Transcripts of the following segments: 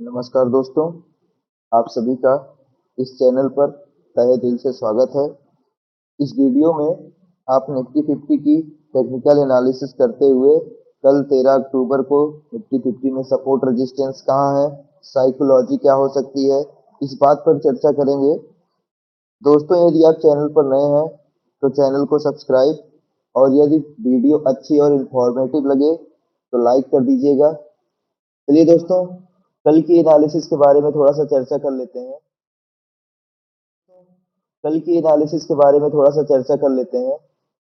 नमस्कार दोस्तों, आप सभी का इस चैनल पर तहे दिल से स्वागत है। इस वीडियो में आप निफ्टी 50 की टेक्निकल एनालिसिस करते हुए कल 13 अक्टूबर को निफ्टी 50 में सपोर्ट रेजिस्टेंस कहाँ है, साइकोलॉजी क्या हो सकती है, इस बात पर चर्चा करेंगे। दोस्तों, यदि आप चैनल पर नए हैं तो चैनल को सब्सक्राइब और यदि वीडियो अच्छी और इन्फॉर्मेटिव लगे तो लाइक कर दीजिएगा। चलिए दोस्तों, कल की एनालिसिस के बारे में थोड़ा सा चर्चा कर लेते हैं। कल की एनालिसिस के बारे में थोड़ा सा चर्चा कर लेते हैं।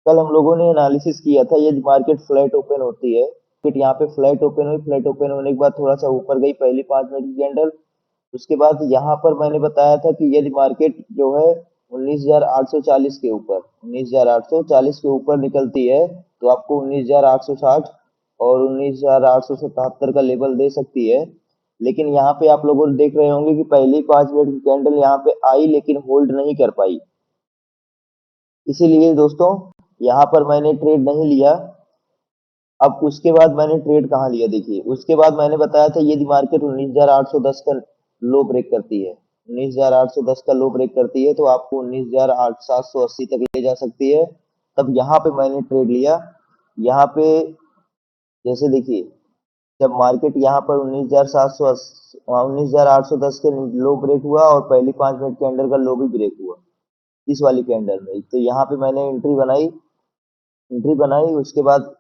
कल हम लोगों ने एनालिसिस किया था, यदि मार्केट फ्लैट ओपन होती है, मार्केट यहाँ पे फ्लैट ओपन हुई, फ्लैट ओपन होने के बाद थोड़ा सा ऊपर गई पहली 5 मिनट की कैंडल। उसके बाद यहाँ पर मैंने बताया था कि यदि मार्केट जो है 19,840 के ऊपर 19,840 के ऊपर निकलती है तो आपको 19,860 और 19,877 का लेवल दे सकती है। लेकिन यहाँ पे आप लोगों देख रहे होंगे कि पहली 5 मिनट की कैंडल यहाँ पे आई लेकिन होल्ड नहीं कर पाई। इसीलिए दोस्तों यहाँ पर मैंने ट्रेड नहीं लिया। अब उसके बाद मैंने ट्रेड कहाँ लिया, देखिए उसके बाद मैंने बताया था यदि मार्केट 19,810 का लो ब्रेक करती है, 19,810 का लो ब्रेक करती है तो आपको 19,780 तक ले जा सकती है। तब यहाँ पे मैंने ट्रेड लिया। यहाँ पे जैसे देखिए, जब मार्केट यहाँ पर 19,810 के लो ब्रेक हुआ और पहली 5 मिनट कैंडल का लो भी ब्रेक हुआ इस वाली कैंडल में, तो यहाँ पे मैंने एंट्री बनाई। उसके बाद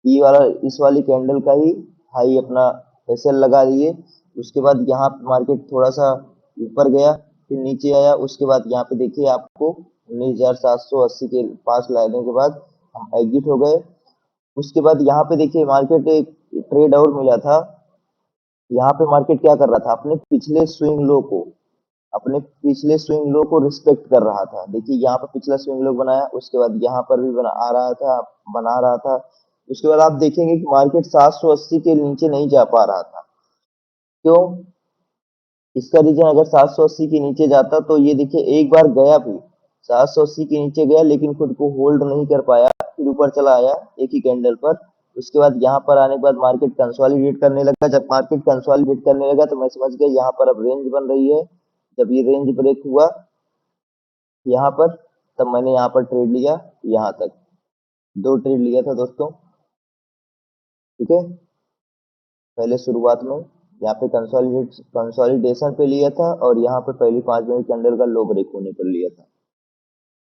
ये वाला इस वाली कैंडल का ही हाई अपना एसएल लगा दिए। उसके बाद यहाँ मार्केट थोड़ा सा ऊपर गया, फिर नीचे आया। उसके बाद यहाँ पे देखिए आपको 19,780 के पास लाने के बाद हम एग्जिट हो गए। उसके बाद यहाँ पे देखिए मार्केट एक ट्रेड और मिला था। यहाँ पे मार्केट क्या कर रहा था, अपने पिछले स्विंग लो को रिस्पेक्ट कर रहा था। देखिए यहाँ पर पिछला स्विंग लो बनाया, उसके बाद यहाँ पर भी बना रहा था। उसके बाद आप देखेंगे कि मार्केट 780 के नीचे नहीं जा पा रहा था। क्यों? इसका रीजन, अगर 780 के नीचे जाता तो ये देखिए एक बार गया भी 780 के नीचे गया लेकिन खुद को होल्ड नहीं कर पाया, फिर ऊपर चला आया एक ही कैंडल पर। उसके बाद यहाँ पर आने के बाद मार्केट कंसोलिडेट करने लगा। जब मार्केट कंसोलिडेट करने लगा तो मैं समझ गया यहाँ पर अब रेंज बन रही है। जब ये रेंज ब्रेक हुआ यहाँ पर, तब मैंने यहाँ पर ट्रेड लिया। यहाँ तक 2 ट्रेड लिया था दोस्तों, ठीक है। पहले शुरुआत में यहाँ पे कंसोलिडेशन पे लिया था और यहाँ पे पहली 5 मिनट के अंदर का लो ब्रेक होने पर लिया था।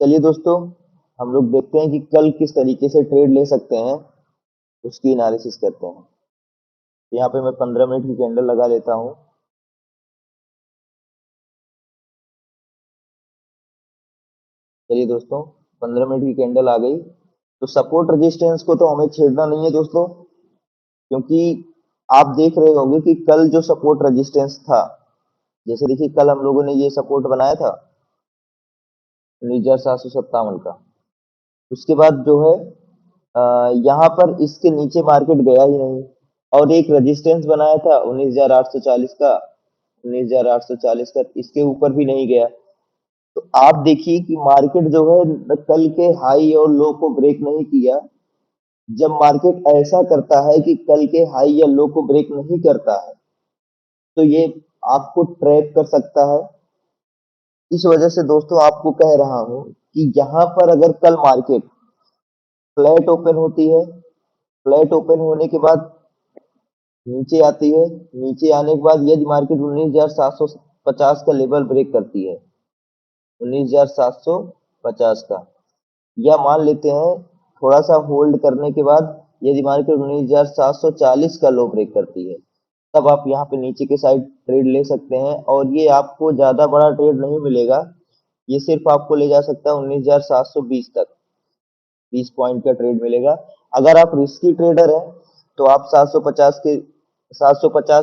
चलिए दोस्तों, हम लोग देखते हैं कि कल किस तरीके से ट्रेड ले सकते हैं, उसकी एनालिसिस करते हैं। यहाँ पे मैं 15 मिनट की कैंडल लगा लेता हूँ। चलिए दोस्तों, 15 मिनट की कैंडल आ गई। तो सपोर्ट रेजिस्टेंस को तो हमें छेड़ना नहीं है दोस्तों, क्योंकि आप देख रहे होंगे कि कल जो सपोर्ट रेजिस्टेंस था, जैसे देखिए कल हम लोगों ने ये सपोर्ट बनाया था 19,757 का। उसके बाद जो है यहाँ पर इसके नीचे मार्केट गया ही नहीं और एक रेजिस्टेंस बनाया था 19,840 का, 19,840 का, इसके ऊपर भी नहीं गया। तो आप देखिए कि मार्केट जो है कल के हाई और लो को ब्रेक नहीं किया। जब मार्केट ऐसा करता है कि कल के हाई या लो को ब्रेक नहीं करता है तो ये आपको ट्रैप कर सकता है। इस वजह से दोस्तों आपको कह रहा हूं कि यहाँ पर अगर कल मार्केट फ्लैट ओपन होती है, फ्लैट ओपन होने के बाद नीचे आती है, नीचे आने के बाद यदि मार्केट 19,750 का लेवल ब्रेक करती है, 19,750 का, या मान लेते हैं थोड़ा सा होल्ड करने के बाद यदि मार्केट 19,740 का लो ब्रेक करती है, तब आप यहाँ पे नीचे के साइड ट्रेड ले सकते हैं और ये आपको ज्यादा बड़ा ट्रेड नहीं मिलेगा। ये सिर्फ आपको ले जा सकता है 19,720 तक, 20 पॉइंट का ट्रेड मिलेगा। अगर आप रिस्की ट्रेडर हैं तो आप 750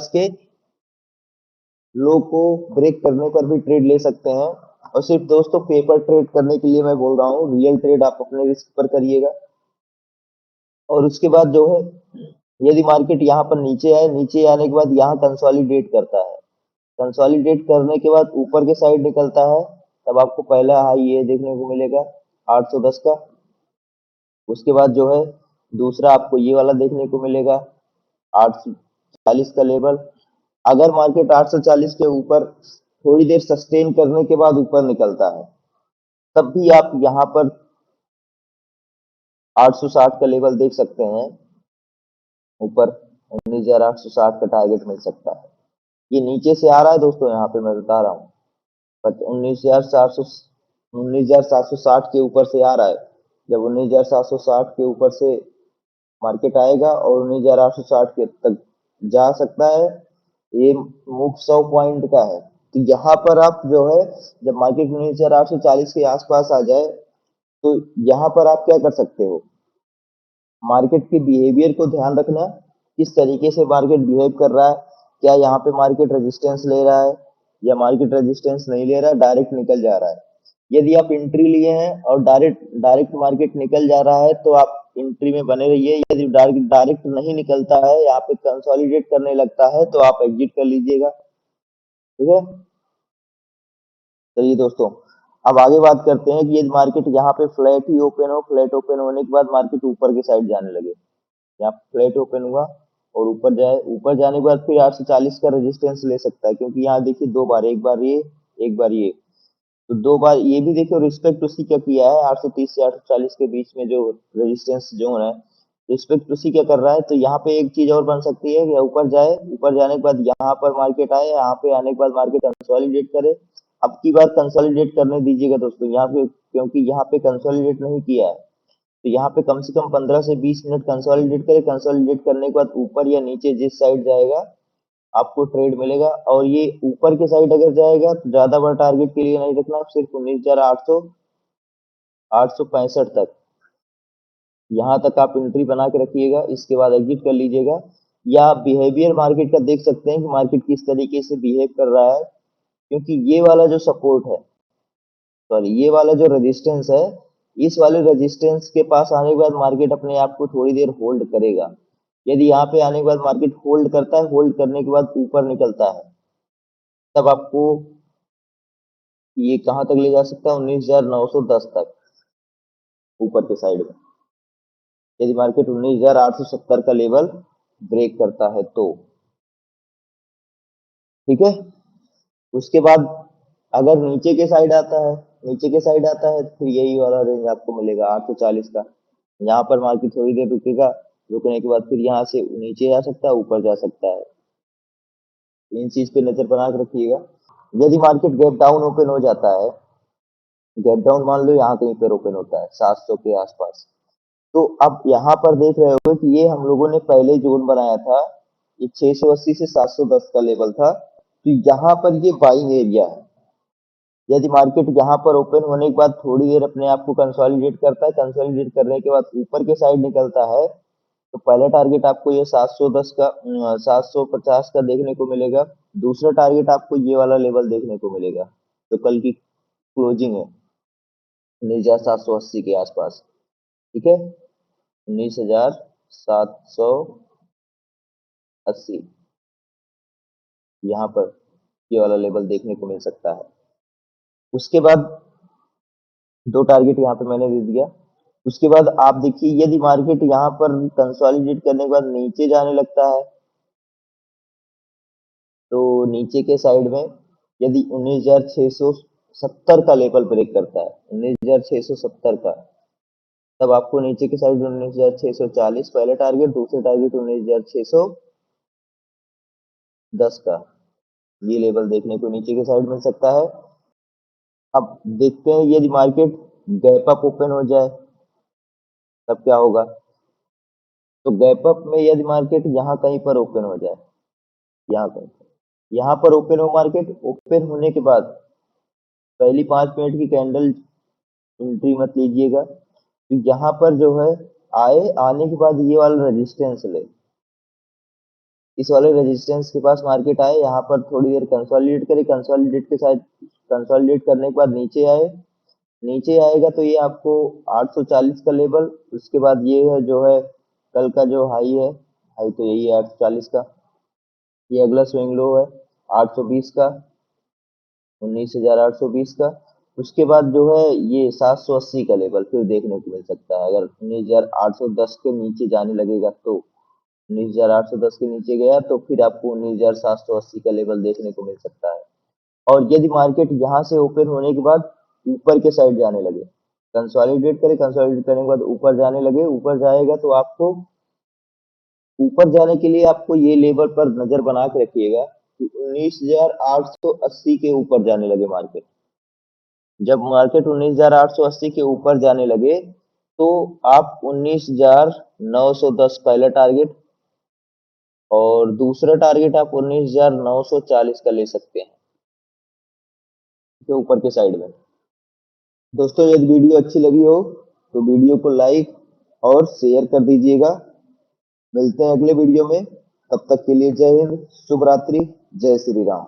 के लो को ब्रेक करने पर भी ट्रेड ले सकते हैं। और सिर्फ दोस्तों पेपर ट्रेड करने के लिए मैं बोल रहा हूँ, रियल ट्रेड आप अपने रिस्क पर करिएगा। और उसके बाद जो है यदि मार्केट यहाँ पर नीचे आए, नीचे आने के बाद यहाँ कंसोलिडेट करता है, कंसोलिडेट करने के बाद ऊपर के साइड निकलता है, तब आपको पहला हाई ये देखने को मिलेगा 810 का। उसके बाद जो है दूसरा आपको ये वाला देखने को मिलेगा 840 का लेवल। अगर मार्केट 840 के ऊपर थोड़ी देर सस्टेन करने के बाद ऊपर निकलता है, तब भी आप यहाँ पर 860 का लेवल देख सकते हैं। ऊपर 19,860 का टारगेट मिल सकता है। ये नीचे से आ रहा है दोस्तों, यहाँ पे मैं बता रहा हूँ, बट 19,760 के ऊपर से आ रहा है। जब 19,760 के ऊपर से मार्केट आएगा और 19,860 के तक जा सकता है, ये मूव 100 पॉइंट का है। तो यहाँ पर आप जो है, जब मार्केट 19,840 के आसपास आ जाए, तो यहाँ पर आप क्या कर सकते हो, मार्केट के बिहेवियर को ध्यान रखना, किस तरीके से मार्केट बिहेव कर रहा है। क्या यहाँ पे मार्केट रेजिस्टेंस ले रहा है, या मार्केट रेजिस्टेंस नहीं ले रहा है, डायरेक्ट निकल जा रहा है। यदि आप एंट्री लिए हैं और डायरेक्ट डायरेक्ट मार्केट निकल जा रहा है, तो आप एंट्री में बने रहिए। यदि डायरेक्ट डायरेक्ट नहीं निकलता है, यहाँ पे कंसोलिडेट करने लगता है, तो आप एग्जिट कर लीजिएगा। ठीक है, चलिए दोस्तों, अब आगे बात करते हैं कि यदि मार्केट यहाँ पे फ्लैट ही ओपन हो, फ्लैट ओपन होने के बाद मार्केट ऊपर की साइड जाने लगे। यहाँ फ्लैट ओपन हुआ और ऊपर जाए, ऊपर जाने के बाद फिर 840 का रेजिस्टेंस ले सकता है, क्योंकि यहाँ देखिए दो बार, एक बार ये, एक बार ये, तो दो बार ये भी देखिए रिस्पेक्ट उसी का किया है। 830 से 840 के बीच में जो रेजिस्टेंस जोन है, रिस्पेक्ट उसी का कर रहा है। तो यहाँ पे एक चीज और बन सकती है कि ऊपर जाए, ऊपर जाने के बाद यहाँ पर मार्केट आए, यहाँ पे आने के बाद मार्केट कंसोलिडेट करे। अब की बार कंसोलिडेट करने दीजिएगा दोस्तों, यहाँ पे, क्योंकि यहाँ पे कंसोलिडेट नहीं किया है, तो यहाँ पे कम से कम 15 से 20 मिनट कंसोलिडेट करे। कंसोलिडेट करने के बाद ऊपर या नीचे जिस साइड जाएगा, आपको ट्रेड मिलेगा। और ये ऊपर के साइड अगर जाएगा, तो ज्यादा बड़ा टारगेट के लिए नहीं रखना, सिर्फ 19,800 865 तक, यहाँ तक आप एंट्री बना के रखिएगा। इसके बाद एग्जिट कर लीजिएगा। या आप बिहेवियर मार्केट का देख सकते हैं कि मार्केट किस तरीके से बिहेव कर रहा है, क्योंकि ये वाला जो सपोर्ट है, सॉरी ये वाला जो रेजिस्टेंस है, इस वाले रेजिस्टेंस के पास आने के बाद मार्केट अपने आप को थोड़ी देर होल्ड करेगा। यदि यहाँ पे आने के बाद मार्केट होल्ड करता है, होल्ड करने के बाद ऊपर निकलता है, तब आपको ये कहाँ तक ले जा सकता है, 19,910 तक ऊपर के साइड में, यदि मार्केट 19,870 का लेवल ब्रेक करता है तो। ठीक है, उसके बाद अगर नीचे के साइड आता है, नीचे के साइड आता है, तो फिर यही वाला रेंज आपको मिलेगा 840 का। यहाँ पर मार्केट थोड़ी देर रुकेगा, रुकने के बाद फिर यहाँ से नीचे जा सकता है, ऊपर जा सकता है। इन चीज पे नजर बना के रखिएगा। यदि मार्केट गैप डाउन ओपन हो जाता है, गैप डाउन मान लो यहाँ कहीं पर ओपन होता है 700 के आसपास, तो अब यहाँ पर देख रहे हो कि ये हम लोगों ने पहले जोन बनाया था, ये 680 से 710 का लेवल था, तो यहाँ पर ये बाइंग एरिया है। यदि मार्केट यहाँ पर ओपन होने के बाद थोड़ी देर अपने आप को कंसोलिडेट करता है, कंसोलिडेट करने के बाद ऊपर के साइड निकलता है, तो पहला टारगेट आपको ये 710 का 750 का देखने को मिलेगा। दूसरा टारगेट आपको ये वाला लेवल देखने को मिलेगा, तो कल की क्लोजिंग है 19,780 के आसपास। ठीक है, 19,780 यहाँ पर ये वाला लेवल देखने को मिल सकता है। उसके बाद दो टारगेट यहाँ पे मैंने दे दिया। उसके बाद आप देखिए, यदि मार्केट यहाँ पर कंसोलिडेट करने के बाद नीचे जाने लगता है, तो नीचे के साइड में यदि 19,670 का लेवल ब्रेक करता है, 19,670 का, तब आपको नीचे के साइड 19,640 पहले टारगेट, दूसरे टारगेट 19,610 का, ये लेवल देखने को नीचे के साइड मिल सकता है। अब देखते हैं यदि मार्केट गैप अप ओपन हो जाए, तब क्या होगा। तो गैप अप में यदि मार्केट यहाँ कहीं पर ओपन हो जाए, यहाँ कहीं पर, यहाँ पर ओपन हो मार्केट, ओपन होने के बाद पहली 5 मिनट की कैंडल एंट्री मत लीजिएगा। तो यहाँ पर जो है आए, आने के बाद ये वाला रेजिस्टेंस ले, इस वाले रेजिस्टेंस के पास मार्केट आए, यहाँ पर थोड़ी देर कंसोलिडेट करे, कंसोलिडेट के साथ कंसोलिडेट करने के बाद नीचे आए, नीचे आएगा तो ये आपको 840 का लेवल, उसके बाद ये है जो है कल का जो हाई है, हाई तो यही है 840 का, ये अगला स्विंग लो है 820 का, 19,820 का। उसके बाद जो है ये 780 का लेवल फिर देखने को मिल सकता है, अगर 19,810 के नीचे जाने लगेगा तो। 19,810 के नीचे गया तो फिर आपको 19,780 का लेवल देखने को मिल सकता है। और यदि मार्केट यहाँ से ओपन होने के बाद ऊपर के साइड जाने लगे, कंसोलिडेट करे, कंसोलिडेट करने के बाद ऊपर जाने लगे, ऊपर जाएगा तो आपको ऊपर जाने के लिए आपको ये लेवल पर नजर बना के रखिएगा कि 19,880 के ऊपर जाने लगे मार्केट। जब मार्केट 19,880 के ऊपर जाने लगे तो आप 19,910 पहला टारगेट और दूसरा टारगेट आप 19,940 का ले सकते हैं के ऊपर के साइड में। दोस्तों यदि वीडियो अच्छी लगी हो तो वीडियो को लाइक और शेयर कर दीजिएगा। मिलते हैं अगले वीडियो में, तब तक के लिए जय हिंद, शुभ रात्रि, जय श्री राम।